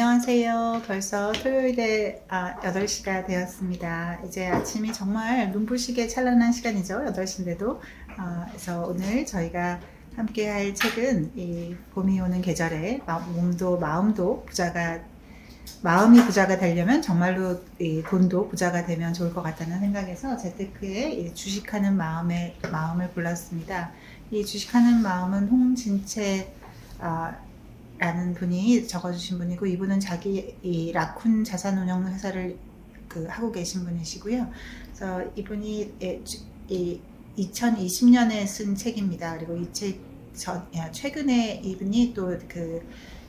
안녕하세요. 벌써 토요일에 8시가 되었습니다. 이제 아침이 정말 눈부시게 찬란한 시간이죠. 8시인데도. 그래서 오늘 저희가 함께 할 책은 이 봄이 오는 계절에 마음이 부자가 되려면 정말로 이 돈도 부자가 되면 좋을 것 같다는 생각에서 재테크에 주식하는 마음을 골랐습니다. 이 주식하는 마음은 홍진채 라는 분이 적어주신 분이고, 이분은 자기 이 라쿤 자산운용 회사를 하고 계신 분이시고요. 그래서 이분이 이 2020년에 쓴 책입니다. 그리고 이 책 최근에 이분이 또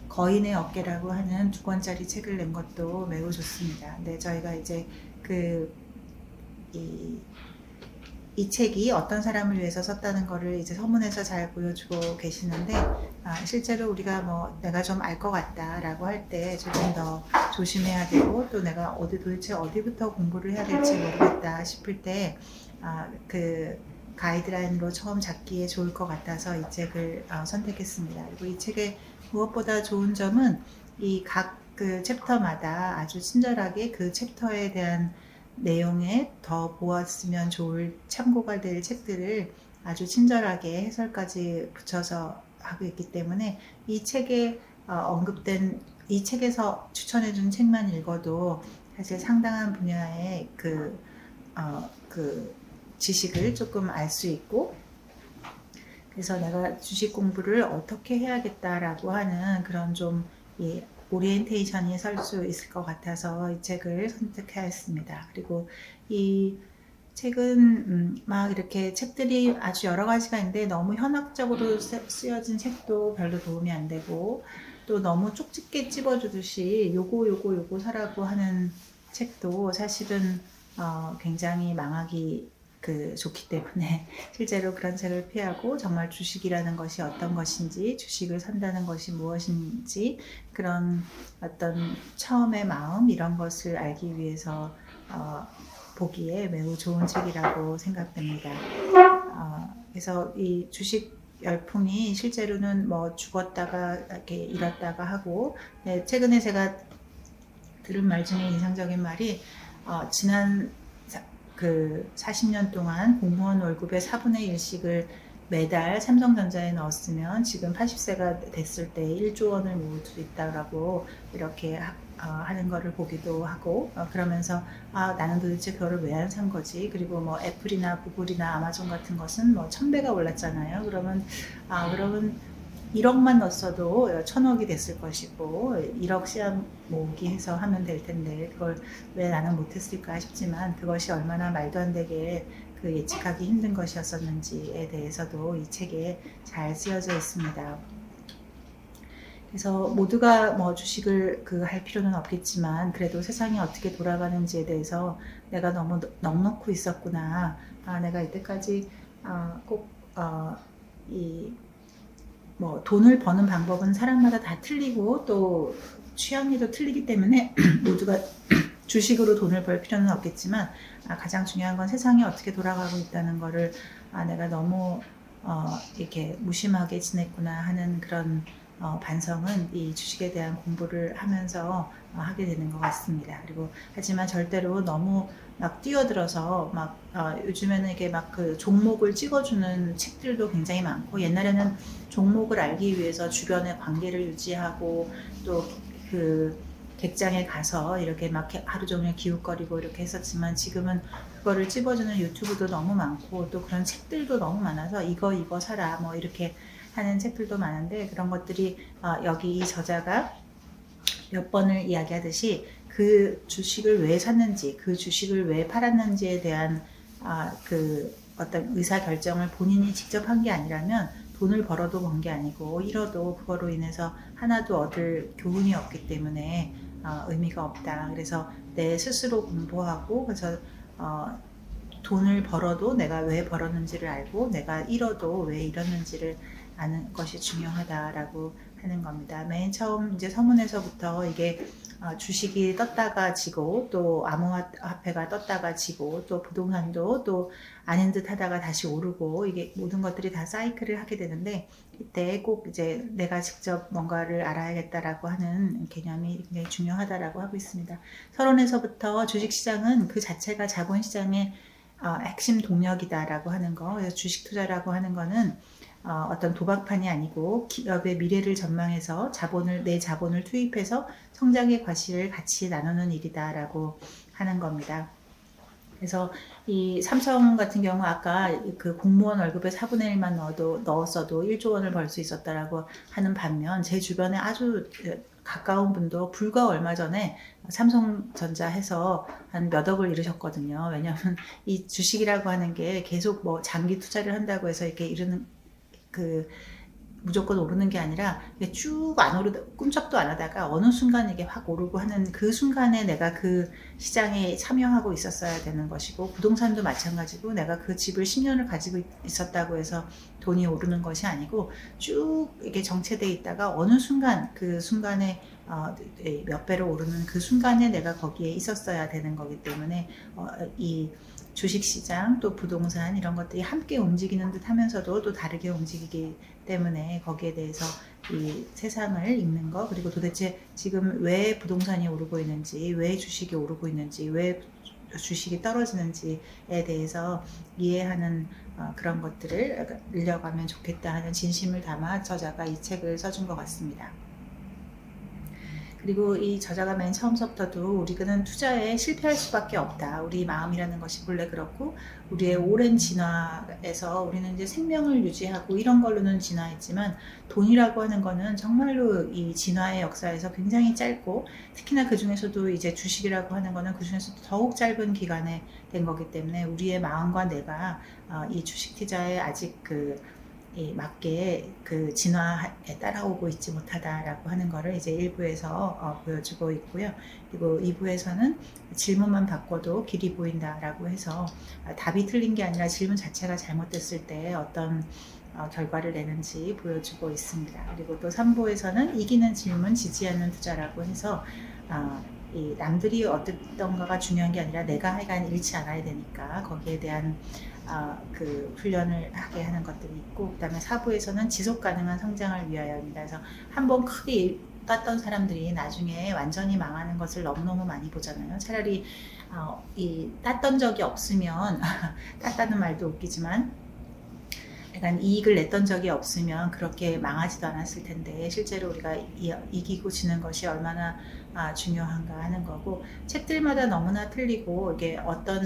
거인의 어깨라고 하는 2권짜리 책을 낸 것도 매우 좋습니다. 근데 저희가 이제 이 책이 어떤 사람을 위해서 썼다는 거를 이제 서문에서 잘 보여주고 계시는데, 실제로 우리가 내가 좀 알 것 같다라고 할 때 조금 더 조심해야 되고, 또 내가 도대체 어디부터 공부를 해야 될지 모르겠다 싶을 때 가이드라인으로 처음 잡기에 좋을 것 같아서 이 책을 선택했습니다. 그리고 이 책의 무엇보다 좋은 점은 이 각 챕터마다 아주 친절하게 그 챕터에 대한 내용에 더 보았으면 좋을 참고가 될 책들을 아주 친절하게 해설까지 붙여서 하고 있기 때문에 이 책에 언급된 이 책에서 추천해준 책만 읽어도 사실 상당한 분야의 지식을 조금 알 수 있고, 그래서 내가 주식 공부를 어떻게 해야겠다라고 하는 그런 좀 오리엔테이션이 설 수 있을 것 같아서 이 책을 선택하였습니다. 그리고 이 책은 막 이렇게 책들이 아주 여러 가지가 있는데, 너무 현학적으로 쓰여진 책도 별로 도움이 안 되고, 또 너무 쪽집게 찝어주듯이 요거 사라고 하는 책도 사실은 굉장히 망하기 좋기 때문에 실제로 그런 책을 피하고, 정말 주식이라는 것이 어떤 것인지, 주식을 산다는 것이 무엇인지, 그런 어떤 처음의 마음, 이런 것을 알기 위해서 보기에 매우 좋은 책이라고 생각됩니다. 그래서 이 주식 열풍이 실제로는 죽었다가 이렇게 일었다가 하고, 최근에 제가 들은 말 중에 인상적인 말이, 지난 40년 동안 공무원 월급의 4분의 1씩을 매달 삼성전자에 넣었으면 지금 80세가 됐을 때 1조 원을 모을 수 있다라고 이렇게 하는 거를 보기도 하고, 그러면서 나는 도대체 그거를 왜 안 산 거지? 그리고 애플이나 구글이나 아마존 같은 것은 1000배가 올랐잖아요. 그러면 1억만 넣었어도 1000억이 됐을 것이고, 1억 씨앗 모으기 해서 하면 될 텐데 그걸 왜 나는 못했을까 싶지만, 그것이 얼마나 말도 안 되게 예측하기 힘든 것이었었는지에 대해서도 이 책에 잘 쓰여져 있습니다. 그래서 모두가 주식을 할 필요는 없겠지만, 그래도 세상이 어떻게 돌아가는지에 대해서 내가 너무 넉넉히 있었구나. 내가 이때까지 돈을 버는 방법은 사람마다 다 틀리고 또 취향도 틀리기 때문에 모두가 주식으로 돈을 벌 필요는 없겠지만, 가장 중요한 건 세상이 어떻게 돌아가고 있다는 거를 내가 너무 이렇게 무심하게 지냈구나 하는 그런 반성은 이 주식에 대한 공부를 하면서 하게 되는 것 같습니다. 그리고 하지만 절대로 너무 뛰어들어서 요즘에는 이게 종목을 찍어주는 책들도 굉장히 많고, 옛날에는 종목을 알기 위해서 주변의 관계를 유지하고, 또 객장에 가서 이렇게 하루 종일 기웃거리고 이렇게 했었지만, 지금은 그거를 찝어주는 유튜브도 너무 많고, 또 그런 책들도 너무 많아서 이거 사라 이렇게 하는 책들도 많은데, 그런 것들이 여기 이 저자가 몇 번을 이야기하듯이 그 주식을 왜 샀는지, 그 주식을 왜 팔았는지에 대한 어떤 의사결정을 본인이 직접 한 게 아니라면 돈을 벌어도 번 게 아니고, 잃어도 그거로 인해서 하나도 얻을 교훈이 없기 때문에 의미가 없다. 그래서 내 스스로 공부하고, 그래서 돈을 벌어도 내가 왜 벌었는지를 알고, 내가 잃어도 왜 잃었는지를 아는 것이 중요하다라고 하는 겁니다. 맨 처음 이제 서문에서부터 이게 주식이 떴다가 지고 또 암호화폐가 떴다가 지고 또 부동산도 또 아닌 듯 하다가 다시 오르고 이게 모든 것들이 다 사이클을 하게 되는데 이때 꼭 이제 내가 직접 뭔가를 알아야겠다라고 하는 개념이 굉장히 중요하다라고 하고 있습니다. 서론에서부터 주식시장은 그 자체가 자본시장의 핵심 동력이다라고 하는 거. 그래서 주식 투자라고 하는 거는 어떤 도박판이 아니고 기업의 미래를 전망해서 내 자본을 투입해서 성장의 과실을 같이 나누는 일이다라고 하는 겁니다. 그래서 이 삼성 같은 경우 아까 그 공무원 월급의 4분의 1만 넣었어도 1조 원을 벌 수 있었다라고 하는 반면 제 주변에 아주 가까운 분도 불과 얼마 전에 삼성전자 해서 한 몇 억을 잃으셨거든요. 왜냐하면 이 주식이라고 하는 게 계속 뭐 장기 투자를 한다고 해서 이렇게 이르는 무조건 오르는 게 아니라 쭉 안 오르다 꿈쩍도 안 하다가 어느 순간 이게 확 오르고 하는 그 순간에 내가 그 시장에 참여하고 있었어야 되는 것이고 부동산도 마찬가지고 내가 그 집을 10년을 가지고 있었다고 해서 돈이 오르는 것이 아니고 쭉 이게 정체돼 있다가 어느 순간 그 순간에 몇 배로 오르는 그 순간에 내가 거기에 있었어야 되는 거기 때문에 이 주식시장 또 부동산 이런 것들이 함께 움직이는 듯 하면서도 또 다르게 움직이기 때문에 거기에 대해서 이 세상을 읽는 거 그리고 도대체 지금 왜 부동산이 오르고 있는지 왜 주식이 오르고 있는지 왜 주식이 떨어지는지에 대해서 이해하는 그런 것들을 늘려가면 좋겠다 하는 진심을 담아 저자가 이 책을 써준 것 같습니다. 그리고 이 저자가 맨 처음서부터도 우리는 투자에 실패할 수밖에 없다. 우리 마음이라는 것이 본래 그렇고 우리의 오랜 진화에서 우리는 이제 생명을 유지하고 이런 걸로는 진화했지만 돈이라고 하는 거는 정말로 이 진화의 역사에서 굉장히 짧고 특히나 그 중에서도 이제 주식이라도 하는 거는 그 중에서도 더욱 짧은 기간에 된 거기 때문에 우리의 마음과 뇌가 이 주식 투자에 아직 맞게 그 진화에 따라오고 있지 못하다라고 하는 거를 이제 1부에서 보여주고 있고요. 그리고 2부에서는 질문만 바꿔도 길이 보인다라고 해서 답이 틀린 게 아니라 질문 자체가 잘못됐을 때 어떤 결과를 내는지 보여주고 있습니다. 그리고 또 3부에서는 이기는 질문, 지지 않는 투자라고 해서 이 남들이 어떻던가가 중요한 게 아니라 내가 하여간 잃지 않아야 되니까 거기에 대한 그 훈련을 하게 하는 것들이 있고 그 다음에 4부에서는 지속 가능한 성장을 위하여입니다. 그래서 한번 크게 땄던 사람들이 나중에 완전히 망하는 것을 너무너무 많이 보잖아요. 차라리 이 땄던 적이 없으면 땄다는 말도 웃기지만 약간 이익을 냈던 적이 없으면 그렇게 망하지도 않았을 텐데 실제로 우리가 이기고 지는 것이 얼마나 중요한가 하는 거고 책들마다 너무나 틀리고 이게 어떤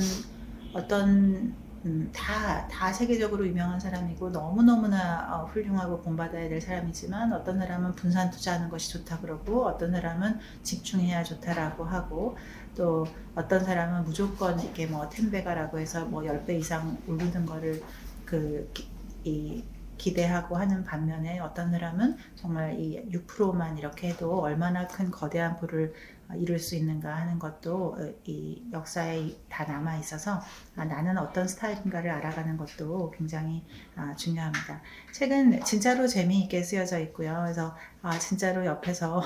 다 세계적으로 유명한 사람이고 너무너무나 훌륭하고 본받아야 될 사람이지만 어떤 사람은 분산 투자하는 것이 좋다 그러고 어떤 사람은 집중해야 좋다라고 하고 또 어떤 사람은 무조건 이렇게 뭐 10배가라고 해서 뭐 10배 이상 오르는 거를 기대하고 하는 반면에 어떤 사람은 정말 이 6%만 이렇게 해도 얼마나 큰 거대한 부를 이룰 수 있는가 하는 것도 이 역사에 다 남아 있어서 나는 어떤 스타일인가를 알아가는 것도 굉장히 중요합니다. 책은 진짜로 재미있게 쓰여져 있고요. 그래서 진짜로 옆에서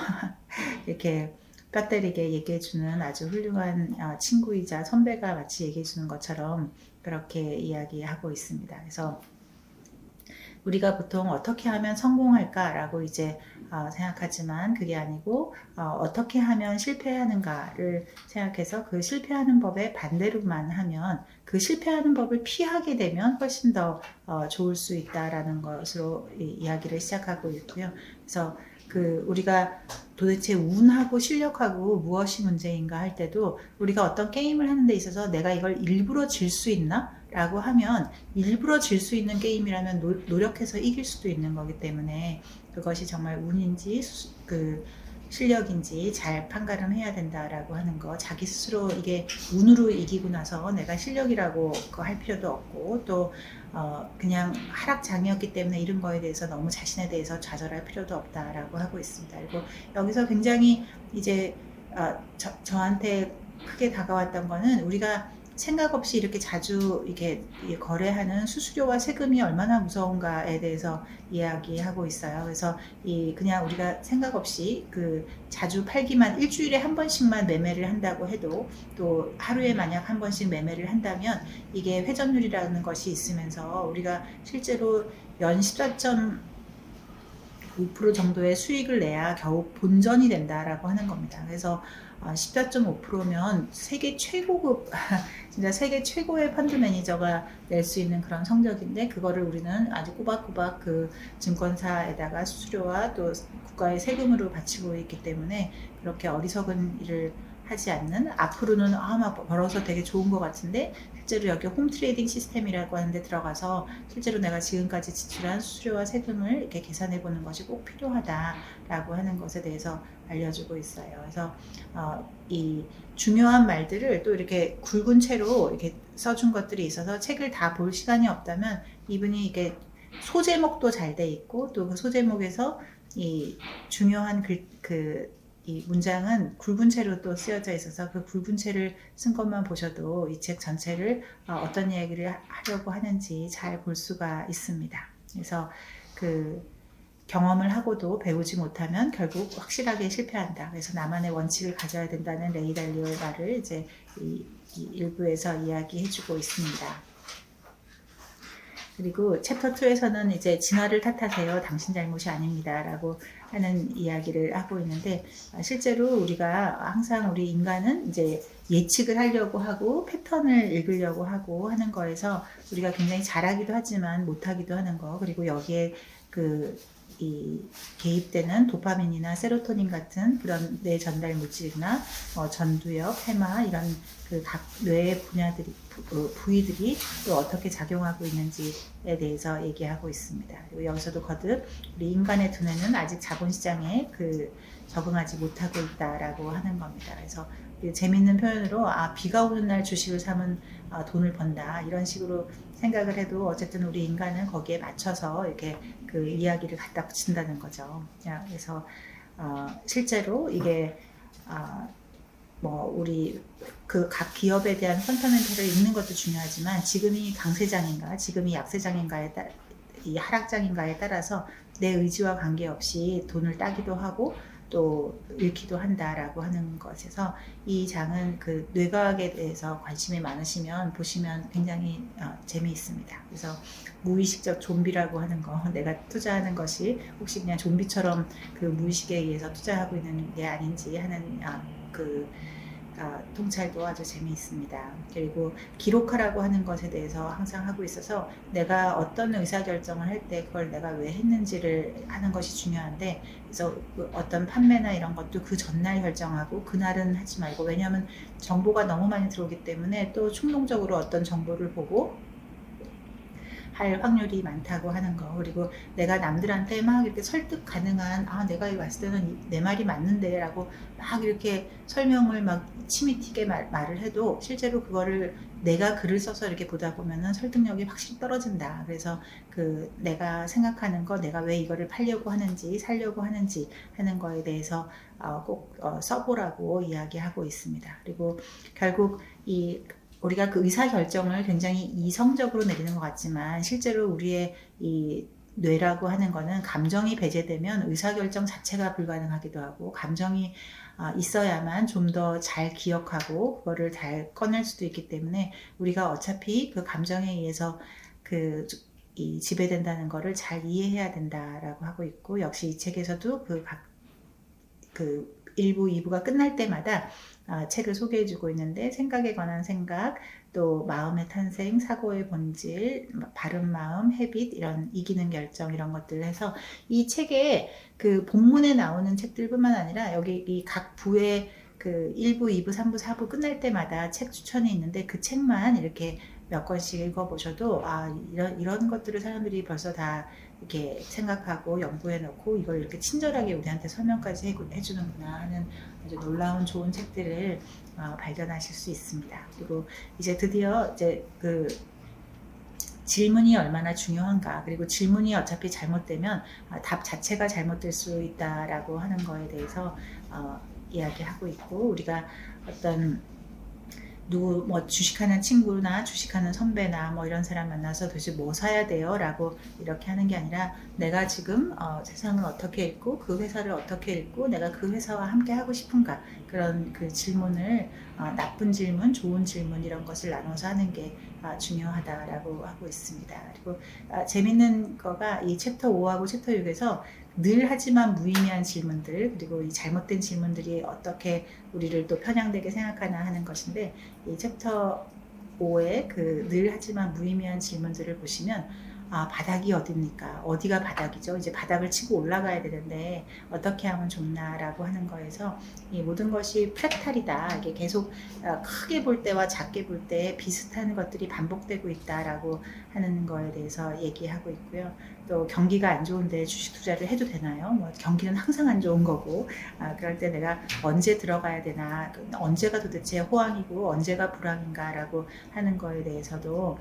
이렇게 뼈 때리게 얘기해주는 아주 훌륭한 친구이자 선배가 마치 얘기해주는 것처럼 그렇게 이야기하고 있습니다. 그래서 우리가 보통 어떻게 하면 성공할까라고 이제 생각하지만 그게 아니고 어떻게 하면 실패하는가를 생각해서 그 실패하는 법의 반대로만 하면 그 실패하는 법을 피하게 되면 훨씬 더 좋을 수 있다라는 것으로 이야기를 시작하고 있고요. 그래서 우리가 도대체 운하고 실력하고 무엇이 문제인가 할 때도 우리가 어떤 게임을 하는 데 있어서 내가 이걸 일부러 질 수 있나? 라고 하면 일부러 질 수 있는 게임이라면 노력해서 이길 수도 있는 거기 때문에 그것이 정말 운인지 실력인지 잘 판가름해야 된다라고 하는 거 자기 스스로 이게 운으로 이기고 나서 내가 실력이라고 할 필요도 없고 또 그냥 하락장이었기 때문에 이런 거에 대해서 너무 자신에 대해서 좌절할 필요도 없다라고 하고 있습니다. 그리고 여기서 굉장히 이제 저한테 크게 다가왔던 거는 우리가 생각 없이 이렇게 자주 이렇게 거래하는 수수료와 세금이 얼마나 무서운가에 대해서 이야기하고 있어요. 그래서 그냥 우리가 생각 없이 자주 팔기만 일주일에 한 번씩만 매매를 한다고 해도 또 하루에 만약 한 번씩 매매를 한다면 이게 회전율이라는 것이 있으면서 우리가 실제로 연 14.5% 정도의 수익을 내야 겨우 본전이 된다라고 하는 겁니다. 그래서 14.5%면 세계 최고급 진짜 세계 최고의 펀드 매니저가 낼 수 있는 그런 성적인데 그거를 우리는 아주 꼬박꼬박 증권사에다가 수수료와 또 국가의 세금으로 바치고 있기 때문에 그렇게 어리석은 일을 하지 않는, 앞으로는 막 벌어서 되게 좋은 것 같은데 실제로 여기 홈 트레이딩 시스템이라고 하는데 들어가서 실제로 내가 지금까지 지출한 수수료와 세금을 이렇게 계산해 보는 것이 꼭 필요하다라고 하는 것에 대해서 알려주고 있어요. 그래서 이 중요한 말들을 또 이렇게 굵은 채로 이렇게 써준 것들이 있어서 책을 다 볼 시간이 없다면 이분이 이게 소제목도 잘 돼 있고 또 그 소제목에서 이 중요한 이 문장은 굵은 채로 또 쓰여져 있어서 그 굵은 채를 쓴 것만 보셔도 이 책 전체를 어떤 이야기를 하려고 하는지 잘 볼 수가 있습니다. 그래서 경험을 하고도 배우지 못하면 결국 확실하게 실패한다. 그래서 나만의 원칙을 가져야 된다는 레이 달리오의 말을 이제 이 일부에서 이야기해주고 있습니다. 그리고 챕터 2에서는 이제 진화를 탓하세요. 당신 잘못이 아닙니다. 라고 하는 이야기를 하고 있는데 실제로 우리가 항상 우리 인간은 이제 예측을 하려고 하고 패턴을 읽으려고 하고 하는 거에서 우리가 굉장히 잘하기도 하지만 못하기도 하는 거, 그리고 여기에 이 개입되는 도파민이나 세로토닌 같은 그런 뇌 전달 물질이나 전두엽, 해마 이런 각 뇌의 부위들이 또 어떻게 작용하고 있는지에 대해서 얘기하고 있습니다. 그리고 여기서도 거듭 우리 인간의 두뇌는 아직 자본시장에 적응하지 못하고 있다라고 하는 겁니다. 그래서 재밌는 표현으로 비가 오는 날 주식을 사면 돈을 번다 이런 식으로 생각을 해도 어쨌든 우리 인간은 거기에 맞춰서 이렇게 이야기를 갖다 붙인다는 거죠. 그래서 실제로 이게 우리 각 기업에 대한 펀더멘털을 읽는 것도 중요하지만 지금이 강세장인가 지금이 약세장인가에 이 하락장인가에 따라서 내 의지와 관계없이 돈을 따기도 하고 또 잃기도 한다라고 하는 것에서 이 장은 뇌과학에 대해서 관심이 많으시면 보시면 굉장히 재미있습니다. 그래서 무의식적 좀비라고 하는 거, 내가 투자하는 것이 혹시 그냥 좀비처럼 무의식에 의해서 투자하고 있는 게 아닌지 하는 통찰도 아주 재미있습니다. 그리고 기록하라고 하는 것에 대해서 항상 하고 있어서 내가 어떤 의사결정을 할 때 그걸 내가 왜 했는지를 하는 것이 중요한데, 그래서 어떤 판매나 이런 것도 그 전날 결정하고 그날은 하지 말고, 왜냐하면 정보가 너무 많이 들어오기 때문에 또 충동적으로 어떤 정보를 보고 할 확률이 많다고 하는 거. 그리고 내가 남들한테 막 이렇게 설득 가능한 내가 봤을 때는 내 말이 맞는데 라고 막 이렇게 설명을 막 침이 튀게 말을 해도 실제로 그거를 내가 글을 써서 이렇게 보다 보면은 설득력이 확실히 떨어진다. 그래서 내가 생각하는 거, 내가 왜 이거를 팔려고 하는지 살려고 하는지 하는 거에 대해서 꼭 써보라고 이야기하고 있습니다. 그리고 결국 우리가 의사결정을 굉장히 이성적으로 내리는 것 같지만 실제로 우리의 이 뇌라고 하는 거는 감정이 배제되면 의사결정 자체가 불가능하기도 하고, 감정이 있어야만 좀 더 잘 기억하고 그거를 잘 꺼낼 수도 있기 때문에 우리가 어차피 감정에 의해서 지배된다는 거를 잘 이해해야 된다라고 하고 있고, 역시 이 책에서도 1부, 2부가 끝날 때마다 책을 소개해주고 있는데, 생각에 관한 생각, 또 마음의 탄생, 사고의 본질, 바른 마음, 헤빗, 이런 이기는 결정, 이런 것들을 해서 이 책에 본문에 나오는 책들뿐만 아니라 여기 이 각 부의 1부, 2부, 3부, 4부 끝날 때마다 책 추천이 있는데 그 책만 이렇게 몇 권씩 읽어보셔도 이런 것들을 사람들이 벌써 다 이렇게 생각하고 연구해 놓고 이걸 이렇게 친절하게 우리한테 설명까지 해주는구나 하는 아주 놀라운 좋은 책들을 발견하실 수 있습니다. 그리고 이제 드디어 질문이 얼마나 중요한가, 그리고 질문이 어차피 잘못되면 답 자체가 잘못될 수 있다라고 하는 거에 대해서 이야기하고 있고, 우리가 어떤 누구 뭐 주식하는 친구나 주식하는 선배나 뭐 이런 사람 만나서 도대체 뭐 사야 돼요? 라고 이렇게 하는 게 아니라 내가 지금 세상을 어떻게 읽고 그 회사를 어떻게 읽고 내가 그 회사와 함께 하고 싶은가, 그런 그 질문을 나쁜 질문, 좋은 질문 이런 것을 나눠서 하는 게 중요하다라고 하고 있습니다. 그리고 재밌는 거가 이 챕터 5하고 챕터 6에서 늘 하지만 무의미한 질문들, 그리고 이 잘못된 질문들이 어떻게 우리를 또 편향되게 생각하나 하는 것인데, 이 챕터 5의 그 늘 하지만 무의미한 질문들을 보시면 바닥이 어딥니까? 어디가 바닥이죠? 이제 바닥을 치고 올라가야 되는데 어떻게 하면 좋나라고 하는 거에서 이 모든 것이 프랙탈이다. 이게 계속 크게 볼 때와 작게 볼 때 비슷한 것들이 반복되고 있다라고 하는 거에 대해서 얘기하고 있고요. 또 경기가 안 좋은데 주식 투자를 해도 되나요? 뭐 경기는 항상 안 좋은 거고, 그럴 때 내가 언제 들어가야 되나, 언제가 도대체 호황이고 언제가 불황인가라고 하는 거에 대해서도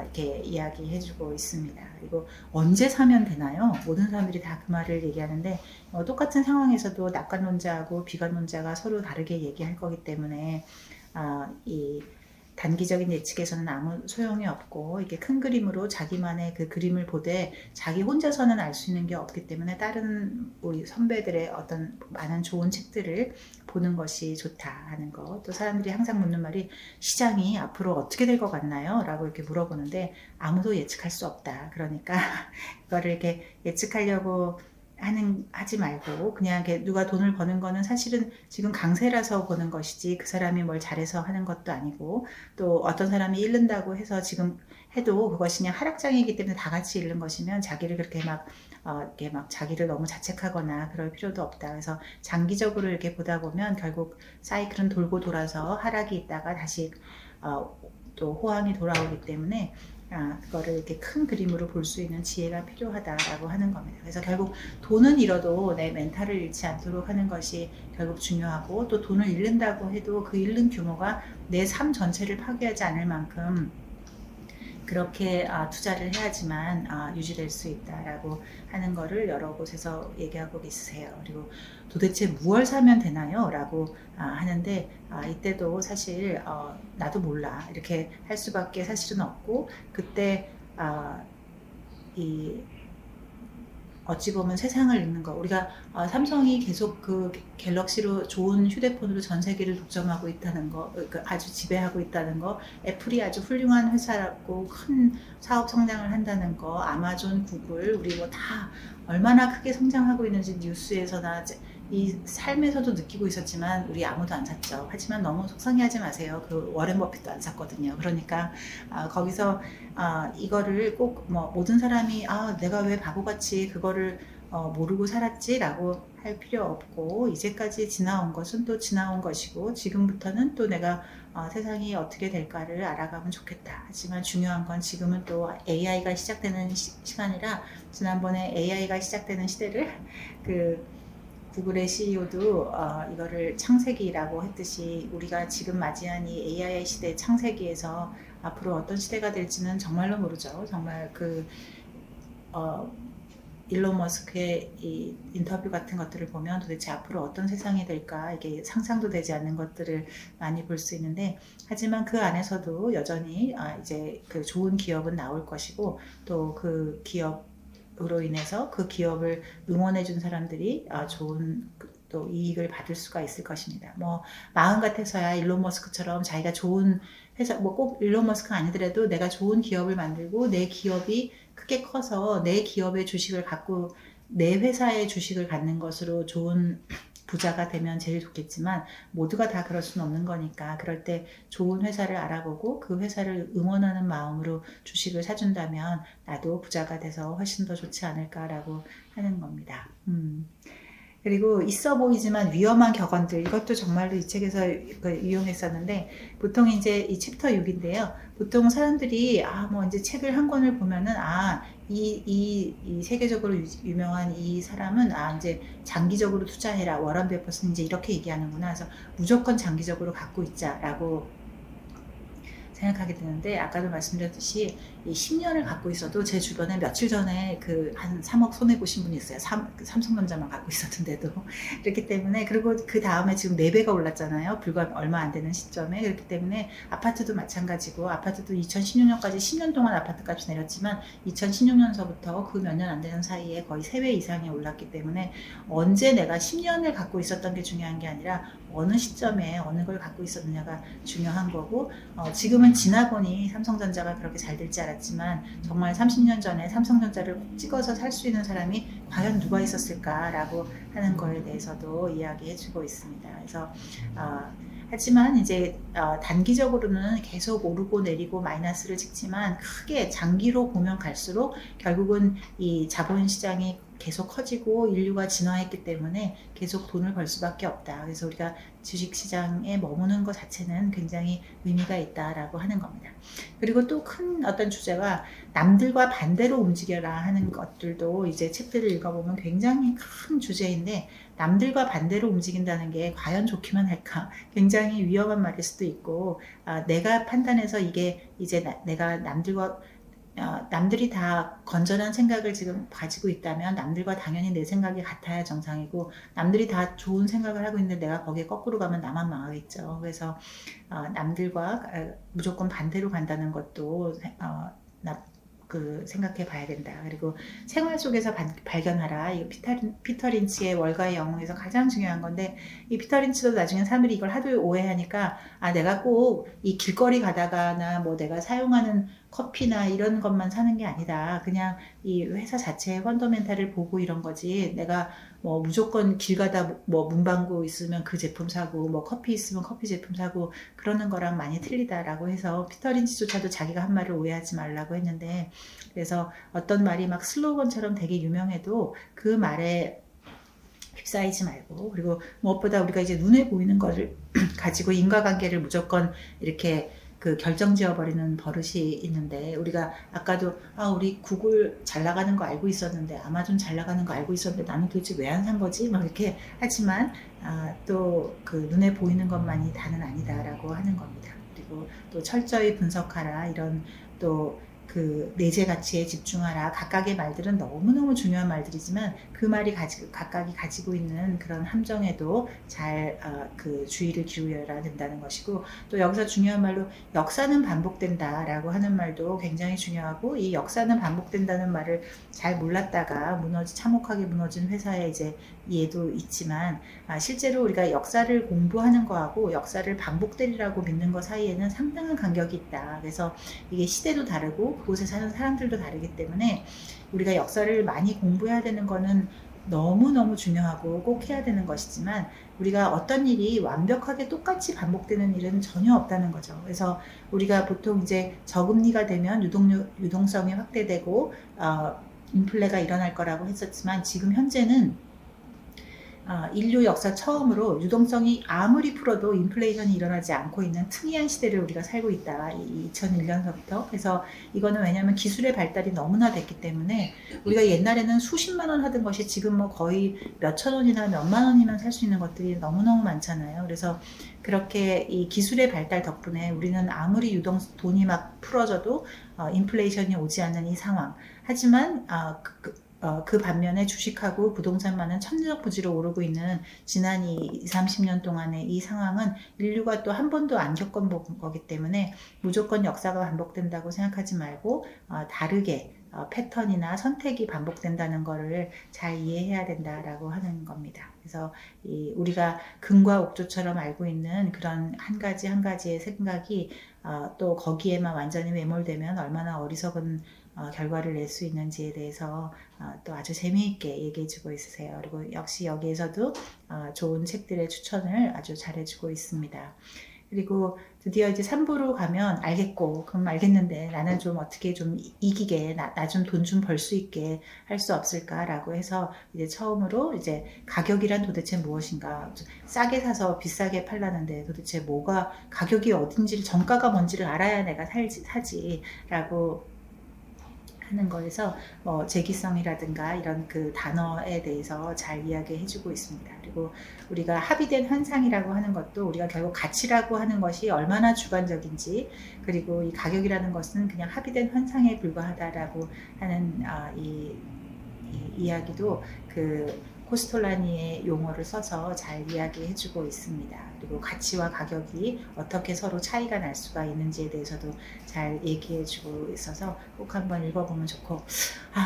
이렇게 이야기해주고 있습니다. 그리고 언제 사면 되나요? 모든 사람들이 다 그 말을 얘기하는데 똑같은 상황에서도 낙관론자하고 비관론자가 서로 다르게 얘기할 거기 때문에 이 단기적인 예측에서는 아무 소용이 없고, 이게 큰 그림으로 자기만의 그 그림을 보되 자기 혼자서는 알 수 있는 게 없기 때문에 다른 우리 선배들의 어떤 많은 좋은 책들을 보는 것이 좋다 하는 거. 또 사람들이 항상 묻는 말이 시장이 앞으로 어떻게 될 것 같나요? 라고 이렇게 물어보는데 아무도 예측할 수 없다. 그러니까 이거를 이렇게 예측하려고 하지 말고 그냥 누가 돈을 버는 거는 사실은 지금 강세라서 버는 것이지 그 사람이 뭘 잘해서 하는 것도 아니고, 또 어떤 사람이 잃는다고 해서 지금 해도 그것이 그냥 하락장이기 때문에 다 같이 잃는 것이면 자기를 그렇게 이렇게 막 자기를 너무 자책하거나 그럴 필요도 없다. 그래서 장기적으로 이렇게 보다 보면 결국 사이클은 돌고 돌아서 하락이 있다가 다시 또 호황이 돌아오기 때문에 그거를 이렇게 큰 그림으로 볼 수 있는 지혜가 필요하다라고 하는 겁니다. 그래서 결국 돈은 잃어도 내 멘탈을 잃지 않도록 하는 것이 결국 중요하고, 또 돈을 잃는다고 해도 그 잃는 규모가 내 삶 전체를 파괴하지 않을 만큼 그렇게 투자를 해야지만 유지될 수 있다라고 하는 거를 여러 곳에서 얘기하고 계세요. 그리고 도대체 무얼 사면 되나요? 라고 하는데 이때도 사실 나도 몰라 이렇게 할 수밖에 사실은 없고, 그때 이 어찌 보면 세상을 읽는 거, 우리가 삼성이 계속 그 갤럭시로 좋은 휴대폰으로 전 세계를 독점하고 있다는 거, 아주 지배하고 있다는 거, 애플이 아주 훌륭한 회사라고 큰 사업 성장을 한다는 거, 아마존, 구글, 우리 뭐 다 얼마나 크게 성장하고 있는지 뉴스에서나 이 삶에서도 느끼고 있었지만 우리 아무도 안 샀죠. 하지만 너무 속상해하지 마세요. 그 워렌 버핏도 안 샀거든요. 그러니까 거기서 이거를 꼭 뭐 모든 사람이 내가 왜 바보같이 그거를 모르고 살았지라고 할 필요 없고, 이제까지 지나온 것은 또 지나온 것이고 지금부터는 또 내가 세상이 어떻게 될까를 알아가면 좋겠다. 하지만 중요한 건 지금은 또 AI가 시작되는 시간이라, 지난번에 AI가 시작되는 시대를 구글의 CEO도 이거를 창세기라고 했듯이 우리가 지금 맞이한 이 AI 시대 창세기에서 앞으로 어떤 시대가 될지는 정말로 모르죠. 정말 일론 머스크의 이 인터뷰 같은 것들을 보면 도대체 앞으로 어떤 세상이 될까, 이게 상상도 되지 않는 것들을 많이 볼 수 있는데, 하지만 그 안에서도 여전히 이제 그 좋은 기업은 나올 것이고, 또 그 기업으로 인해서 그 기업을 응원해 준 사람들이 좋은 또 이익을 받을 수가 있을 것입니다. 뭐 마음 같아서야 일론 머스크처럼 자기가 좋은 회사, 뭐 꼭 일론 머스크가 아니더라도 내가 좋은 기업을 만들고 내 기업이 크게 커서 내 기업의 주식을 갖고 내 회사의 주식을 갖는 것으로 좋은 부자가 되면 제일 좋겠지만 모두가 다 그럴 수는 없는 거니까, 그럴 때 좋은 회사를 알아보고 그 회사를 응원하는 마음으로 주식을 사준다면 나도 부자가 돼서 훨씬 더 좋지 않을까라고 하는 겁니다. 그리고 있어 보이지만 위험한 격언들, 이것도 정말로 이 책에서 유용했었는데, 보통 이제 이 챕터 6인데요. 보통 사람들이 뭐 이제 책을 한 권을 보면은 이 세계적으로 유명한 이 사람은 이제 장기적으로 투자해라, 워런 버핏은 이제 이렇게 얘기하는구나. 그래서 무조건 장기적으로 갖고 있자라고 생각하게 되는데, 아까도 말씀드렸듯이 이 10년을 갖고 있어도 제 주변에 며칠 전에 그 한 3억 손해 보신 분이 있어요. 삼성전자만 갖고 있었는데도. 그렇기 때문에, 그리고 그 다음에 지금 4배가 올랐잖아요. 불과 얼마 안 되는 시점에. 그렇기 때문에 아파트도 마찬가지고, 아파트도 2016년까지 10년 동안 아파트 값이 내렸지만 2016년서부터 그 몇 년 안 되는 사이에 거의 3배 이상이 올랐기 때문에, 언제 내가 10년을 갖고 있었던 게 중요한 게 아니라 어느 시점에 어느 걸 갖고 있었느냐가 중요한 거고, 지금은 지나보니 삼성전자가 그렇게 잘 될지 알았지만, 정말 30년 전에 삼성전자를 꼭 찍어서 살 수 있는 사람이 과연 누가 있었을까라고 하는 거에 대해서도 이야기해주고 있습니다. 그래서 하지만 이제 단기적으로는 계속 오르고 내리고 마이너스를 찍지만, 크게 장기로 보면 갈수록 결국은 이 자본시장이 계속 커지고 인류가 진화했기 때문에 계속 돈을 벌 수밖에 없다. 그래서 우리가 주식시장에 머무는 것 자체는 굉장히 의미가 있다라고 하는 겁니다. 그리고 또 큰 어떤 주제가 남들과 반대로 움직여라 하는 것들도 이제 책들을 읽어보면 굉장히 큰 주제인데, 남들과 반대로 움직인다는 게 과연 좋기만 할까? 굉장히 위험한 말일 수도 있고, 내가 판단해서 이게 이제 내가 남들이 다 건전한 생각을 지금 가지고 있다면 남들과 당연히 내 생각이 같아야 정상이고, 남들이 다 좋은 생각을 하고 있는데 내가 거기에 거꾸로 가면 나만 망하겠죠. 그래서 남들과 무조건 반대로 간다는 것도 생각해 봐야 된다. 그리고 생활 속에서 발견하라. 이 피터 린치의 월가의 영웅에서 가장 중요한 건데, 이 피터 린치도 나중에 사람들이 이걸 하도 오해하니까, 내가 꼭 이 길거리 가다가나 뭐 내가 사용하는 커피나 이런 것만 사는 게 아니다. 그냥 이 회사 자체의 펀더멘탈을 보고 이런 거지. 내가 뭐 무조건 길 가다 뭐 문방구 있으면 그 제품 사고, 뭐 커피 있으면 커피 제품 사고, 그러는 거랑 많이 틀리다라고 해서, 피터 린치조차도 자기가 한 말을 오해하지 말라고 했는데, 그래서 어떤 말이 막 슬로건처럼 되게 유명해도 그 말에 휩싸이지 말고, 그리고 무엇보다 우리가 이제 눈에 보이는 거를 가지고 인과관계를 무조건 이렇게 결정지어버리는 버릇이 있는데, 우리가 아까도 우리 구글 잘 나가는 거 알고 있었는데, 아마존 잘 나가는 거 알고 있었는데 나는 도대체 왜 안 산 거지? 막 이렇게 하지만 또 그 눈에 보이는 것만이 다는 아니다라고 하는 겁니다. 그리고 또 철저히 분석하라, 이런 또 그 내재 가치에 집중하라. 각각의 말들은 너무너무 중요한 말들이지만, 그 말이 각각이 가지고 있는 그런 함정에도 잘 주의를 기울여야 된다는 것이고, 또 여기서 중요한 말로 역사는 반복된다라고 하는 말도 굉장히 중요하고, 이 역사는 반복된다는 말을 잘 몰랐다가 참혹하게 무너진 회사의 이제 예도 있지만, 실제로 우리가 역사를 공부하는 거하고 역사를 반복되리라고 믿는 것 사이에는 상당한 간격이 있다. 그래서 이게 시대도 다르고 그곳에 사는 사람들도 다르기 때문에, 우리가 역사를 많이 공부해야 되는 거는 너무너무 중요하고 꼭 해야 되는 것이지만, 우리가 어떤 일이 완벽하게 똑같이 반복되는 일은 전혀 없다는 거죠. 그래서 우리가 보통 이제 저금리가 되면 유동성이 확대되고 인플레가 일어날 거라고 했었지만, 지금 현재는 인류 역사 처음으로 유동성이 아무리 풀어도 인플레이션이 일어나지 않고 있는 특이한 시대를 우리가 살고 있다. 2001년서부터. 그래서 이거는 왜냐하면 기술의 발달이 너무나 됐기 때문에, 우리가 옛날에는 수십만 원 하던 것이 지금 뭐 거의 몇천 원이나 몇만 원이면 살 수 있는 것들이 너무너무 많잖아요. 그래서 그렇게 이 기술의 발달 덕분에 우리는 아무리 돈이 막 풀어져도 인플레이션이 오지 않는 이 상황. 하지만 그 반면에 주식하고 부동산만은 천정부지로 오르고 있는 지난 30년 동안의 이 상황은 인류가 또 한 번도 안 겪어본 거기 때문에, 무조건 역사가 반복된다고 생각하지 말고 다르게 패턴이나 선택이 반복된다는 것을 잘 이해해야 된다라고 하는 겁니다. 그래서 우리가 금과 옥조처럼 알고 있는 그런 한 가지의 생각이 또 거기에만 완전히 매몰되면 얼마나 어리석은 결과를 낼 수 있는지에 대해서 또 아주 재미있게 얘기해주고 있으세요. 그리고 역시 여기에서도 좋은 책들의 추천을 아주 잘해주고 있습니다. 그리고 드디어 이제 3부로 가면 그럼 알겠는데 나는 좀 어떻게 좀 이기게, 나 좀 돈 좀 벌 수 있게 할 수 없을까라고 해서, 이제 처음으로 이제 가격이란 도대체 무엇인가, 싸게 사서 비싸게 팔라는데 도대체 가격이 어딘지를, 정가가 뭔지를 알아야 내가 사지라고 하는 거에서 뭐 재기성이라든가 이런 그 단어에 대해서 잘 이야기해주고 있습니다. 그리고 우리가 합의된 현상이라고 하는 것도 우리가 결국 가치라고 하는 것이 얼마나 주관적인지, 그리고 이 가격이라는 것은 그냥 합의된 현상에 불과하다라고 하는 이 이야기도 그 코스톨라니의 용어를 써서 잘 이야기해주고 있습니다. 그리고 가치와 가격이 어떻게 서로 차이가 날 수가 있는지에 대해서도 잘 얘기해주고 있어서 꼭 한번 읽어보면 좋고,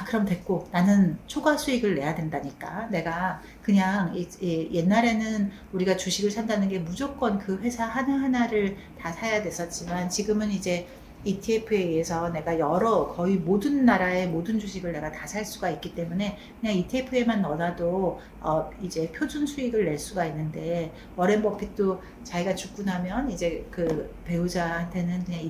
그럼 됐고, 나는 초과 수익을 내야 된다니까. 내가 그냥 옛날에는 우리가 주식을 산다는 게 무조건 그 회사 하나하나를 다 사야 됐었지만, 지금은 이제 ETF에 의해서 내가 거의 모든 나라의 모든 주식을 내가 다 살 수가 있기 때문에 그냥 ETF에만 넣어놔도 이제 표준 수익을 낼 수가 있는데, 워렌 버핏도 자기가 죽고 나면 이제 그 배우자한테는 그냥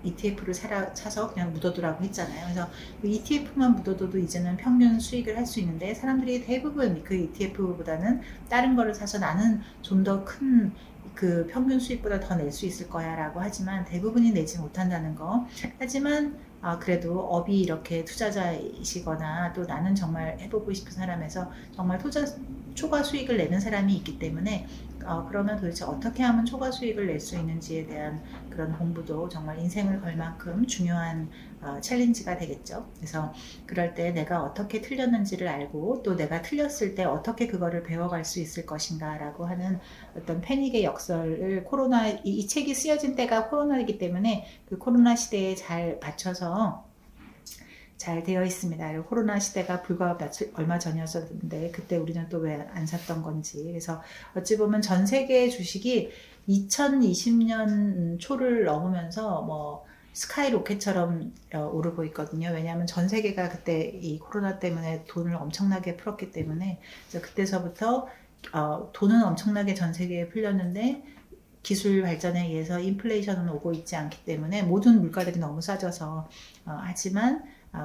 ETF를 사서 그냥 묻어두라고 했잖아요. 그래서 ETF만 묻어둬도 이제는 평균 수익을 할 수 있는데, 사람들이 대부분 그 ETF보다는 다른 거를 사서 나는 좀 더 큰 그 평균 수익보다 더 낼 수 있을 거야 라고 하지만 대부분이 내지 못한다는 거. 하지만 그래도 업이 이렇게 투자자이시거나 또 나는 정말 해보고 싶은 사람에서 정말 초과 수익을 내는 사람이 있기 때문에 그러면 도대체 어떻게 하면 초과 수익을 낼 수 있는지에 대한 그런 공부도 정말 인생을 걸 만큼 중요한 챌린지가 되겠죠. 그래서 그럴 때 내가 어떻게 틀렸는지를 알고, 또 내가 틀렸을 때 어떻게 그거를 배워갈 수 있을 것인가 라고 하는 어떤 패닉의 역설을 이 책이 쓰여진 때가 코로나이기 때문에 그 코로나 시대에 잘 받쳐서 잘 되어 있습니다. 코로나 시대가 불과 얼마 전이었었는데 그때 우리는 또 왜 안 샀던 건지. 그래서 어찌 보면 전 세계 주식이 2020년 초를 넘으면서 뭐 스카이 로켓처럼 오르고 있거든요. 왜냐하면 전 세계가 그때 이 코로나 때문에 돈을 엄청나게 풀었기 때문에, 그래서 그때서부터 돈은 엄청나게 전 세계에 풀렸는데 기술 발전에 의해서 인플레이션은 오고 있지 않기 때문에 모든 물가들이 너무 싸져서 하지만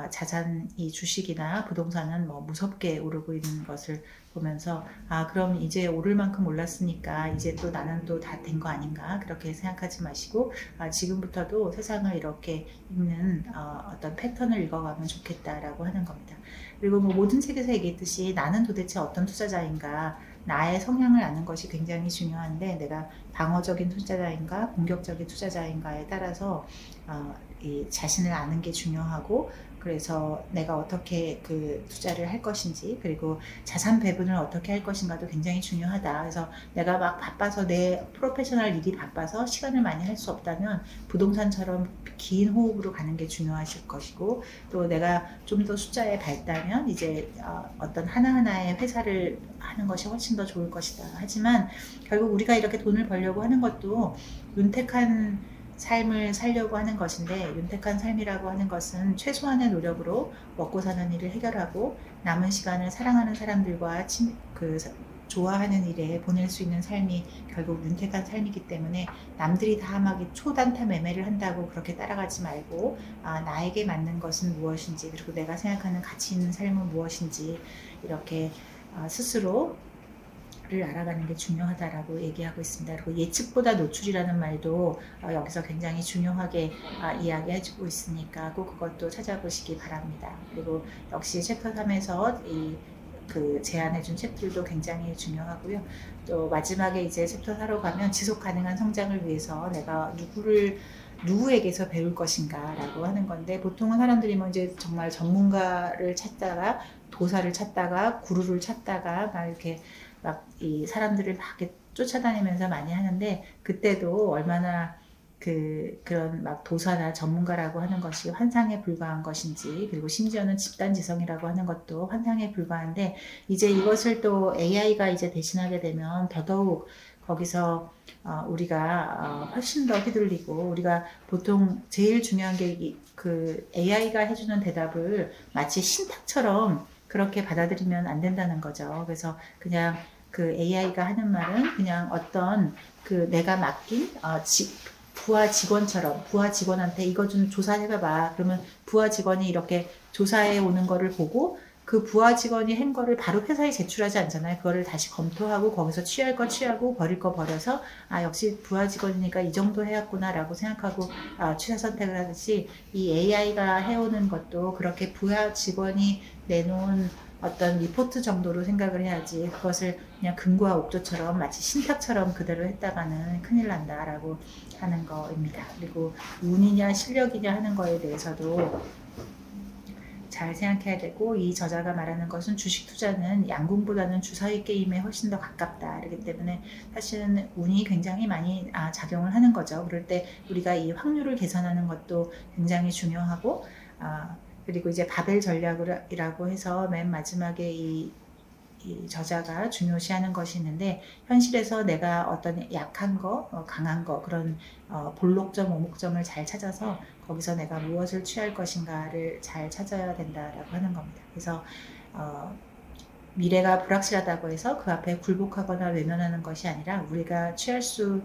자산, 이 주식이나 부동산은 뭐 무섭게 오르고 있는 것을 보면서 그럼 이제 오를 만큼 올랐으니까 이제 또 나는 또 다 된 거 아닌가, 그렇게 생각하지 마시고 지금부터도 세상을 이렇게 읽는 어떤 패턴을 읽어가면 좋겠다라고 하는 겁니다. 그리고 뭐 모든 책에서 얘기했듯이 나는 도대체 어떤 투자자인가, 나의 성향을 아는 것이 굉장히 중요한데, 내가 방어적인 투자자인가 공격적인 투자자인가에 따라서 이 자신을 아는 게 중요하고, 그래서 내가 어떻게 그 투자를 할 것인지, 그리고 자산 배분을 어떻게 할 것인가도 굉장히 중요하다. 그래서 내가 막 바빠서 내 프로페셔널 일이 바빠서 시간을 많이 할 수 없다면 부동산처럼 긴 호흡으로 가는 게 중요하실 것이고, 또 내가 좀 더 숫자에 밝다면 이제 어떤 하나하나의 회사를 하는 것이 훨씬 더 좋을 것이다. 하지만 결국 우리가 이렇게 돈을 벌려고 하는 것도 윤택한 삶을 살려고 하는 것인데, 윤택한 삶이라고 하는 것은 최소한의 노력으로 먹고 사는 일을 해결하고 남은 시간을 사랑하는 사람들과 좋아하는 일에 보낼 수 있는 삶이 결국 윤택한 삶이기 때문에, 남들이 다 막 초단타 매매를 한다고 그렇게 따라가지 말고 나에게 맞는 것은 무엇인지, 그리고 내가 생각하는 가치 있는 삶은 무엇인지 이렇게 스스로 알아가는 게 중요하다라고 얘기하고 있습니다. 그리고 예측보다 노출이라는 말도 여기서 굉장히 중요하게 이야기해주고 있으니까 꼭 그것도 찾아보시기 바랍니다. 그리고 역시 챕터 3에서 제안해준 챕터도 굉장히 중요하고요. 또 마지막에 이제 챕터 4로 가면 지속 가능한 성장을 위해서 내가 누구에게서 배울 것인가 라고 하는 건데, 보통은 사람들이 뭐 이제 정말 전문가를 찾다가 도사를 찾다가 구루를 찾다가 막 이렇게 막 이 사람들을 막 이렇게 쫓아다니면서 많이 하는데, 그때도 얼마나 그런 막 도사나 전문가라고 하는 것이 환상에 불과한 것인지, 그리고 심지어는 집단지성이라고 하는 것도 환상에 불과한데, 이제 이것을 또 AI가 이제 대신하게 되면 더더욱 거기서 우리가 훨씬 더 휘둘리고, 우리가 보통 제일 중요한 게 그 AI가 해주는 대답을 마치 신탁처럼 그렇게 받아들이면 안 된다는 거죠. 그래서 그냥 그 AI가 하는 말은 그냥 어떤 내가 맡긴 부하 직원한테 이거 좀 조사해봐봐. 그러면 부하 직원이 이렇게 조사해 오는 거를 보고 그 부하 직원이 한 거를 바로 회사에 제출하지 않잖아요. 그거를 다시 검토하고 거기서 취할 거 취하고 버릴 거 버려서 역시 부하 직원이니까 이 정도 해왔구나라고 생각하고 취사 선택을 하듯이 이 AI가 해오는 것도 그렇게 부하 직원이 내놓은 어떤 리포트 정도로 생각을 해야지 그것을 그냥 금과 옥조처럼 마치 신탁처럼 그대로 했다가는 큰일 난다라고 하는 거입니다. 그리고 운이냐 실력이냐 하는 거에 대해서도 잘 생각해야 되고, 이 저자가 말하는 것은 주식 투자는 양궁보다는 주사위 게임에 훨씬 더 가깝다. 그렇기 때문에 사실은 운이 굉장히 많이 작용을 하는 거죠. 그럴 때 우리가 이 확률을 계산하는 것도 굉장히 중요하고, 그리고 이제 바벨 전략이라고 해서 맨 마지막에 이 저자가 중요시하는 것이 있는데, 현실에서 내가 어떤 약한 거, 강한 거, 그런 볼록점, 오목점을 잘 찾아서 거기서 내가 무엇을 취할 것인가를 잘 찾아야 된다라고 하는 겁니다. 그래서 미래가 불확실하다고 해서 그 앞에 굴복하거나 외면하는 것이 아니라 우리가 취할 수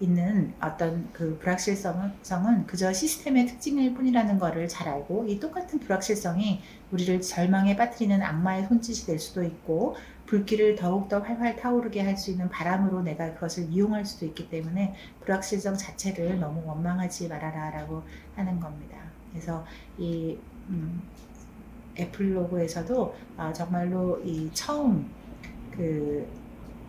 있는 어떤 그 불확실성은 그저 시스템의 특징일 뿐이라는 것을 잘 알고, 이 똑같은 불확실성이 우리를 절망에 빠뜨리는 악마의 손짓이 될 수도 있고 불길을 더욱더 활활 타오르게 할 수 있는 바람으로 내가 그것을 이용할 수도 있기 때문에 불확실성 자체를 너무 원망하지 말아라 라고 하는 겁니다. 그래서 이 애플로그에서도 정말로 이 처음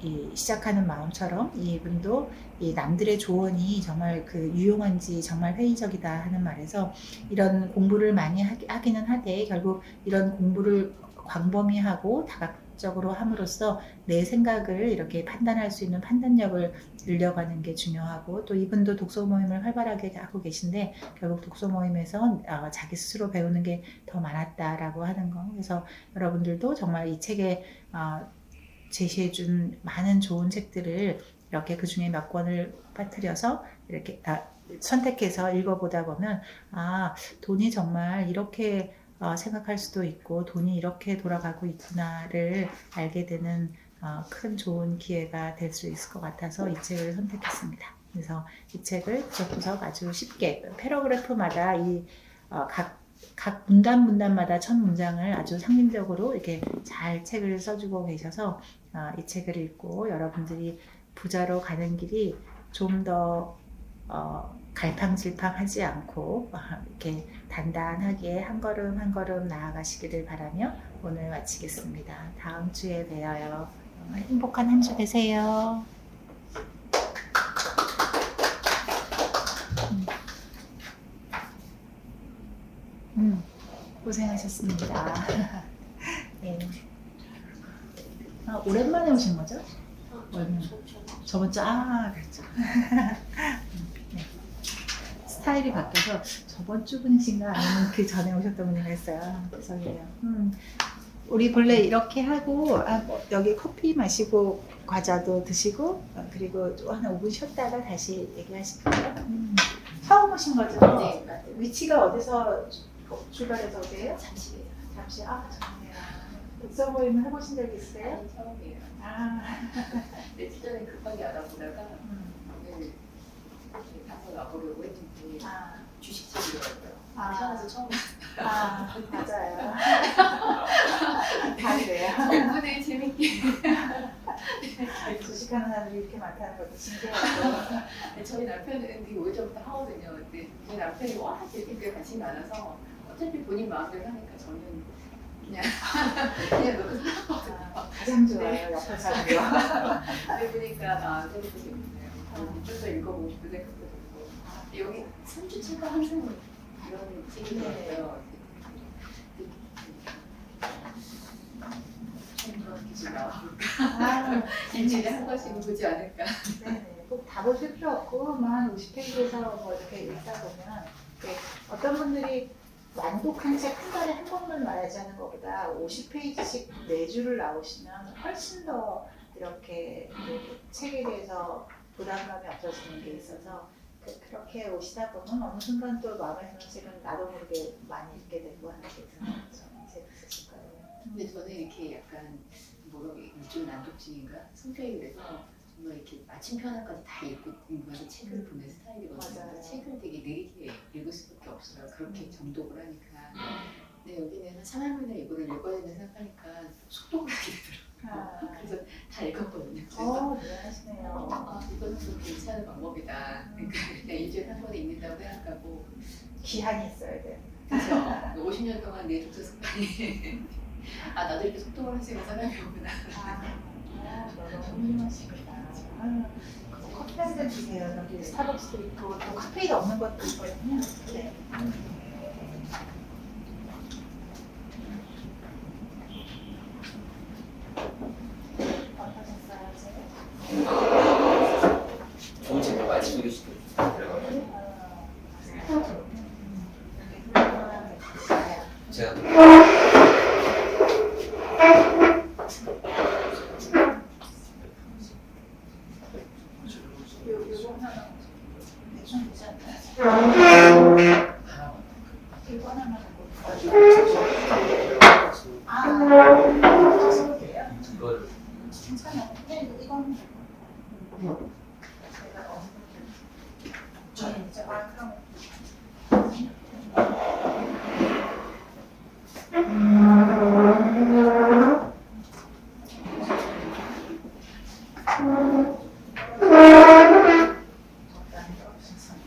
이 시작하는 마음처럼 이분도 이 남들의 조언이 정말 그 유용한지 정말 회의적이다 하는 말에서, 이런 공부를 많이 하기는 하되 결국 이런 공부를 광범위하고 다각적으로 함으로써 내 생각을 이렇게 판단할 수 있는 판단력을 늘려가는 게 중요하고, 또 이분도 독서 모임을 활발하게 하고 계신데 결국 독서 모임에서 자기 스스로 배우는 게 더 많았다라고 하는 거. 그래서 여러분들도 정말 이 책에 제시해준 많은 좋은 책들을 이렇게 그 중에 몇 권을 빠뜨려서 이렇게 선택해서 읽어보다 보면 돈이 정말 이렇게 생각할 수도 있고 돈이 이렇게 돌아가고 있구나를 알게 되는 큰 좋은 기회가 될 수 있을 것 같아서 이 책을 선택했습니다. 그래서 이 책을 구석구석 아주 쉽게 패러그래프마다 각 문단마다 첫 문장을 아주 상징적으로 이렇게 잘 책을 써주고 계셔서 이 책을 읽고 여러분들이 부자로 가는 길이 좀 더 갈팡질팡하지 않고 이렇게 단단하게 한 걸음 한 걸음 나아가시기를 바라며 오늘 마치겠습니다. 다음 주에 뵈어요. 행복한 한 주 되세요. 고생하셨습니다. 네. 오랜만에 오신 거죠? 저번 주, 그렇죠. 네. 스타일이 바뀌어서 저번 주 분이신가 아니면 그 전에 오셨던 분인가 했어요. 죄송해요. 우리 본래 이렇게 하고 여기 커피 마시고 과자도 드시고 그리고 한 5분 쉬었다가 다시 얘기하실까요? 처음 오신 거죠? 네. 위치가 어디서 출발해서 오세요? 잠시만요. 잠시 좋네요. 독서 모임을 해보신 적 있으세요? 아니, 처음이에요. 며칠 전에 급하게 알아보다가 오늘 방송 와보려고 했는데 주식책이더라고요. 태어나서 처음 맞아요. 다 그래요. 덕분에 재밌게. 주식하는 사람들이 이렇게 많다는 것도 신기하고. 저희 남편은 되게 오래전부터 하거든요. 근데 저희 남편이 워낙 재밌게 관심이 많아서 어차피 본인 마음대로 하니까 저는 그냥 가장 좋아요. 옆에 사람이요. 근데 보니까 재밌고 재밌네요. 좀 더 읽어보고 싶은 생각도 들고. 여기 3주차가 항상 이런 책이 있어요. 일주일에 한 번씩은 보지 않을까. 네네. 꼭 다 보실 필요 없고 한 50페이지에서 뭐 이렇게 읽다 보면 어떤 분들이 완독한 책 한 달에 한 권만 말하지 하는 것보다 50페이지씩 4주를 나오시면 훨씬 더 이렇게 책에 대해서 부담감이 없어지는 게 있어서 그렇게 오시다 보면 어느 순간 또 마음에 드는 책은 나도 모르게 많이 읽게 되고 하는 게 재밌으실 거예요. 근데 저는 이렇게 약간 일종 난독증인가 성격이 그래서 정말 이렇게 마침편한까지 다 읽고 공부해서 책을 보는 스타일이거든요. 맞아요. 책을 되게 느리게 읽을 수밖에 없어요. 그렇게 정독을 하니까. 근데 여기는 한 3월 만에 이거를 읽어야 된다 생각하니까 속도가 이렇게 되더라고요. 그래서 다 읽었거든요. 그래서 대단하시네요. 이거는 좀 괜찮은 방법이다. 그러니까 그냥 일주일에 한 번에 읽는다고 생각하고 기한이 있어야 돼. 그렇죠. 50년 동안 내 독서 습관이 나도 이렇게 속도를 할 수 있는 사람이구나. 너무 훌륭하십니다. 커피 한 잔 주세요. 여기 스타벅스도 있고 또 카페인 없는 것도 있거든요. 네. 어떠셨어요, 제? 좋은 책을 많이 소개시켜 제가 요거 하나 대충 되지 않나요? 이거 하나만 하고. 죄송해요. 이걸 괜찮아요. 그냥 이거는 제가 저는 이제 그럼 적당히 없으세요.